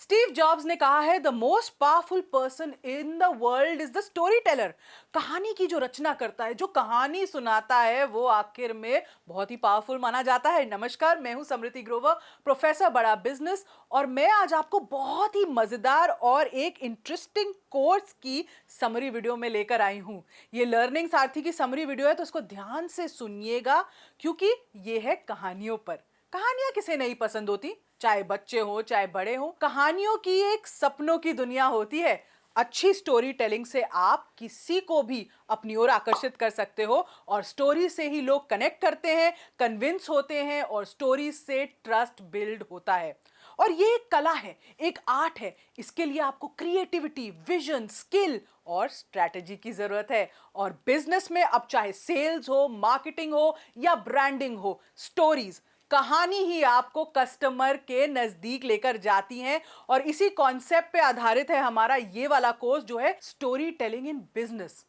Steve jobs ने कहा है the most powerful person in the world is the story teller. कहानी की जो रचना करता है, जो कहानी सुनाता है, वो आखिर में बहुत ही पावरफुल माना जाता है। नमस्कार, मैं हूं समृति ग्रोवर, प्रोफेसर बड़ा बिजनेस, और मैं आज आपको बहुत ही मजेदार और एक इंटरेस्टिंग कोर्स की समरी वीडियो में लेकर आई हूं। ये लर्निंग सारथी की समरी वीडियो है, तो इसको ध्यान से सुनिएगा क्योंकि ये है कहानियों पर। कहानियां किसे नहीं पसंद होती, चाहे बच्चे हो चाहे बड़े हो। कहानियों की एक सपनों की दुनिया होती है। अच्छी स्टोरी टेलिंग से आप किसी को भी अपनी ओर आकर्षित कर सकते हो, और स्टोरी से ही लोग कनेक्ट करते हैं, कन्विंस होते हैं, और स्टोरी से ट्रस्ट बिल्ड होता है। और ये एक कला है, एक आर्ट है। इसके लिए आपको क्रिएटिविटी, विजन, स्किल और स्ट्रैटेजी की जरूरत है। और बिजनेस में अब चाहे सेल्स हो, मार्केटिंग हो या ब्रांडिंग हो, स्टोरीज, कहानी ही आपको कस्टमर के नजदीक लेकर जाती हैं। और इसी कॉन्सेप्ट पे आधारित है हमारा ये वाला कोर्स, जो है स्टोरी टेलिंग इन बिजनेस।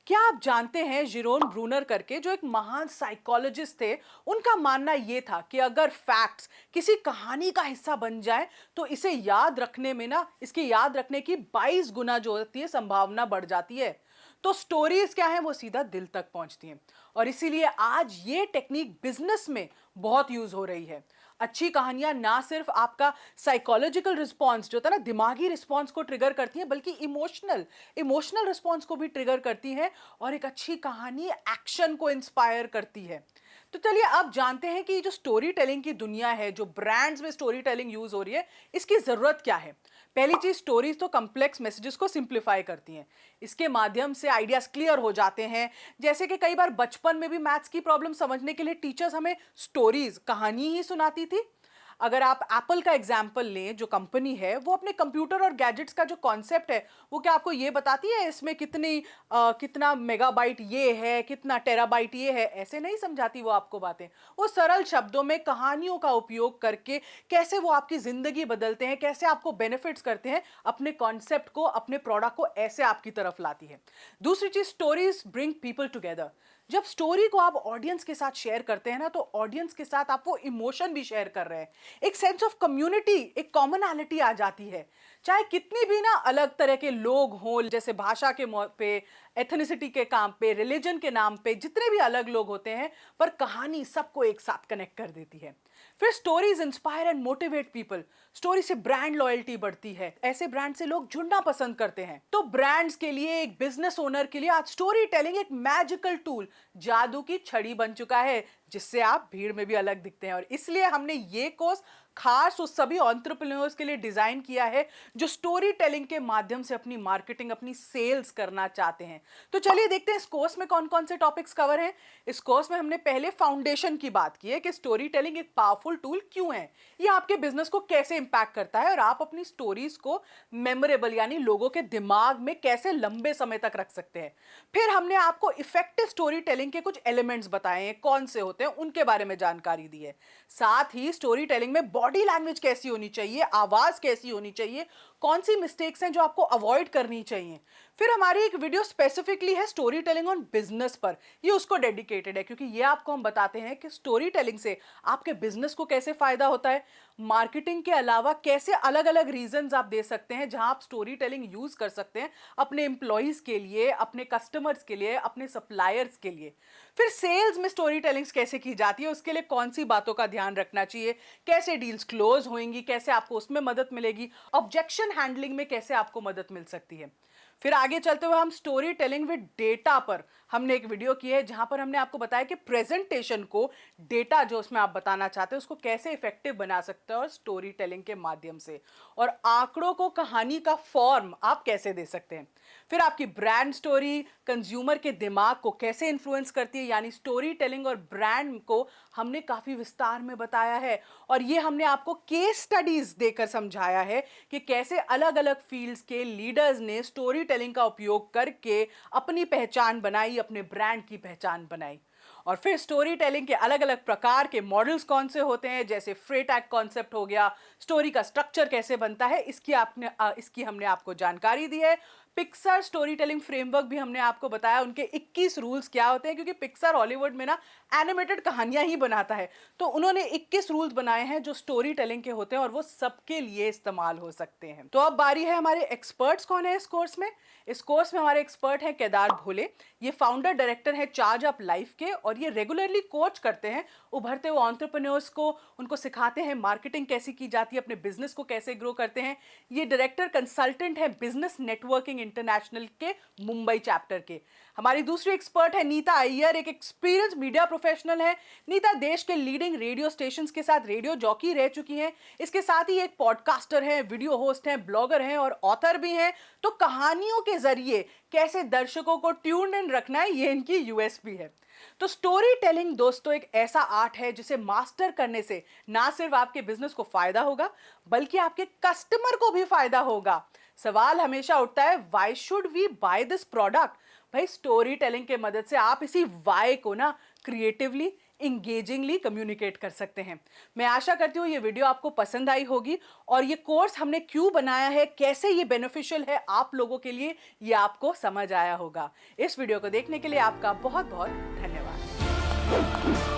क्या आप जानते हैं, जिरोन ब्रूनर करके जो एक महान साइकोलॉजिस्ट थे, उनका मानना यह था कि अगर फैक्ट्स किसी कहानी का हिस्सा बन जाए तो इसे याद रखने में ना, इसके याद रखने की 22 गुना जो होती है संभावना बढ़ जाती है। तो स्टोरीज क्या है, वो सीधा दिल तक पहुंचती हैं। और इसीलिए आज ये टेक्निक बिजनेस में बहुत यूज हो रही है। अच्छी कहानियां ना सिर्फ आपका साइकोलॉजिकल रिस्पॉन्स जो था ना, दिमागी रिस्पॉन्स को ट्रिगर करती हैं, बल्कि इमोशनल रिस्पॉन्स को भी ट्रिगर करती हैं। और एक अच्छी कहानी एक्शन को इंस्पायर करती है। तो चलिए अब जानते हैं कि ये जो स्टोरी टेलिंग की दुनिया है, जो ब्रांड्स में स्टोरी टेलिंग यूज हो रही है, इसकी जरूरत क्या है। पहली चीज, स्टोरीज तो कॉम्प्लेक्स मैसेजेस को सिंप्लीफाई करती हैं। इसके माध्यम से आइडियाज क्लियर हो जाते हैं। जैसे कि कई बार बचपन में भी मैथ्स की प्रॉब्लम समझने के लिए टीचर्स हमें स्टोरीज, कहानी ही सुनाती थी। अगर आप एप्पल का एग्जाम्पल लें, जो कंपनी है, वो अपने कंप्यूटर और गैजेट्स का जो कॉन्सेप्ट है, वो क्या आपको ये बताती है इसमें कितना मेगाबाइट ये है, कितना टेराबाइट ये है। ऐसे नहीं समझाती वो आपको बातें। वो सरल शब्दों में कहानियों का उपयोग करके कैसे वो आपकी जिंदगी बदलते हैं, कैसे आपको बेनिफिट्स करते हैं, अपने कॉन्सेप्ट को, अपने प्रोडक्ट को ऐसे आपकी तरफ लाती है। दूसरी चीज, स्टोरीज ब्रिंग पीपल टुगेदर। जब स्टोरी को आप ऑडियंस के साथ शेयर करते हैं ना, तो ऑडियंस के साथ आप वो इमोशन भी शेयर कर रहे हैं। एक सेंस ऑफ कम्युनिटी, एक कॉमनैलिटी आ जाती है। चाहे कितनी भी ना अलग तरह के लोग हों, जैसे भाषा के पे, एथनिसिटी के काम पे, रिलीजन के नाम पे, जितने भी अलग लोग होते हैं, पर कहानी सबको एक साथ कनेक्ट कर देती है। फिर stories inspire and motivate people. Story से ब्रांड लॉयल्टी बढ़ती है। ऐसे ब्रांड से लोग जुड़ना पसंद करते हैं। तो ब्रांड्स के लिए, एक बिजनेस ओनर के लिए आज स्टोरी टेलिंग एक मैजिकल टूल, जादू की छड़ी बन चुका है, जिससे आप भीड़ में भी अलग दिखते हैं। और इसलिए हमने ये कोर्स खास उस सभी एंटरप्रेन्योर्स के लिए डिजाइन किया है जो स्टोरी टेलिंग के माध्यम से अपनी मार्केटिंग, अपनी सेल्स करना चाहते हैं। तो चलिए देखते हैं इस कोर्स में कौन कौन से टॉपिक्स कवर हैं। इस कोर्स में हमने पहले फाउंडेशन की बात की है कि स्टोरी टेलिंग एक पावरफुल टूल क्यों है, ये आपके बिजनेस को कैसे इंपैक्ट करता है, और आप अपनी स्टोरीज को मेमोरेबल यानी लोगों के दिमाग में कैसे लंबे समय तक रख सकते हैं। फिर हमने आपको इफेक्टिव स्टोरी टेलिंग के कुछ एलिमेंट्स बताए हैं, कौन से होते हैं उनके बारे में जानकारी दी है। साथ ही स्टोरी टेलिंग में बॉडी लैंग्वेज कैसी होनी चाहिए, आवाज कैसी होनी चाहिए, कौन सी मिस्टेक्स हैं जो आपको अवॉइड करनी चाहिए। फिर हमारी एक वीडियो स्पेसिफिकली है स्टोरी टेलिंग ऑन बिजनेस पर, ये उसको डेडिकेटेड है, क्योंकि ये आपको हम बताते हैं कि स्टोरी टेलिंग से आपके बिजनेस को कैसे फायदा होता है। मार्केटिंग के अलावा कैसे अलग अलग रीजंस आप दे सकते हैं जहां आप स्टोरी टेलिंग यूज कर सकते हैं अपने एम्प्लॉइज के लिए, अपने कस्टमर्स के लिए, अपने सप्लायर्स के लिए। फिर सेल्स में स्टोरी टेलिंग कैसे की जाती है, उसके लिए कौन सी बातों का ध्यान रखना चाहिए, कैसे डील्स क्लोज होंगी, कैसे आपको उसमें मदद मिलेगी, ऑब्जेक्शन हैंडलिंग में कैसे आपको मदद मिल सकती है। फिर आगे चलते हुए हम स्टोरी टेलिंग विद डेटा पर हमने एक वीडियो की है, जहां पर हमने आपको बताया कि प्रेजेंटेशन को, डेटा जो उसमें आप बताना चाहते हैं, उसको कैसे इफेक्टिव बना सकते हैं और स्टोरी टेलिंग के माध्यम से, और आंकड़ों को कहानी का फॉर्म आप कैसे दे सकते हैं। फिर आपकी ब्रांड स्टोरी कंज्यूमर के दिमाग को कैसे इन्फ्लुएंस करती है, यानी स्टोरी टेलिंग और ब्रांड को हमने काफी विस्तार में बताया है। और ये हमने आपको केस स्टडीज देकर समझाया है कि कैसे अलग अलग फील्ड्स के लीडर्स ने स्टोरी टेलिंग का उपयोग करके अपनी पहचान बनाई, अपने ब्रांड की पहचान बनाई। और फिर स्टोरी टेलिंग के अलग अलग प्रकार के मॉडल्स कौन से होते हैं, जैसे फ्रेट एक्ट कॉन्सेप्ट हो गया, स्टोरी का स्ट्रक्चर कैसे बनता है, इसकी हमने आपको जानकारी दी है। पिक्सार स्टोरी टेलिंग फ्रेमवर्क भी हमने आपको बताया, उनके 21 रूल्स क्या होते हैं, क्योंकि पिक्सार हॉलीवुड में ना एनिमेटेड कहानियां ही बनाता है। तो उन्होंने 21 रूल्स बनाए हैं जो स्टोरी टेलिंग के होते हैं और वो सबके लिए इस्तेमाल हो सकते हैं। तो अब बारी है हमारे एक्सपर्ट्स कौन है इस कोर्स में। इस कोर्स में हमारे एक्सपर्ट हैं केदार भोले। ये फाउंडर डायरेक्टर है चार्ज अप लाइफ के और ये रेगुलरली कोच करते हैं उभरते हुए एंटरप्रेन्योर्स को, उनको सिखाते हैं मार्केटिंग कैसी की जाती है, अपने बिजनेस को कैसे ग्रो करते हैं। ये डायरेक्टर कंसल्टेंट है बिजनेस नेटवर्किंग इंटरनेशनल के मुंबई चैप्टर के। हमारी दूसरी एक्सपर्ट है नीता अय्यर, एक एक्सपीरियंस मीडिया प्रोफेशनल है। नीता देश के लीडिंग रेडियो स्टेशंस के साथ रेडियो जॉकी रह चुकी हैं। इसके साथ ही एक पॉडकास्टर हैं, वीडियो होस्ट हैं, ब्लॉगर हैं और ऑथर भी हैं। तो कहानियों के जरिए कैसे दर्शकों को ट्यून्ड इन रखना है, ये इनकी यूएसपी है। तो स्टोरी टेलिंग दोस्तों एक ऐसा आर्ट है जिसे मास्टर करने से ना सिर्फ आपके बिजनेस को फायदा होगा बल्कि आपके कस्टमर को भी फायदा होगा। सवाल हमेशा उठता है, why should we buy this product. भाई स्टोरी टेलिंग के मदद से आप इसी वाई को ना क्रिएटिवली इंगेजिंगली कम्युनिकेट कर सकते हैं। मैं आशा करती हूँ ये वीडियो आपको पसंद आई होगी और ये कोर्स हमने क्यों बनाया है, कैसे ये बेनिफिशियल है आप लोगों के लिए, ये आपको समझ आया होगा। इस वीडियो को देखने के लिए आपका बहुत बहुत धन्यवाद।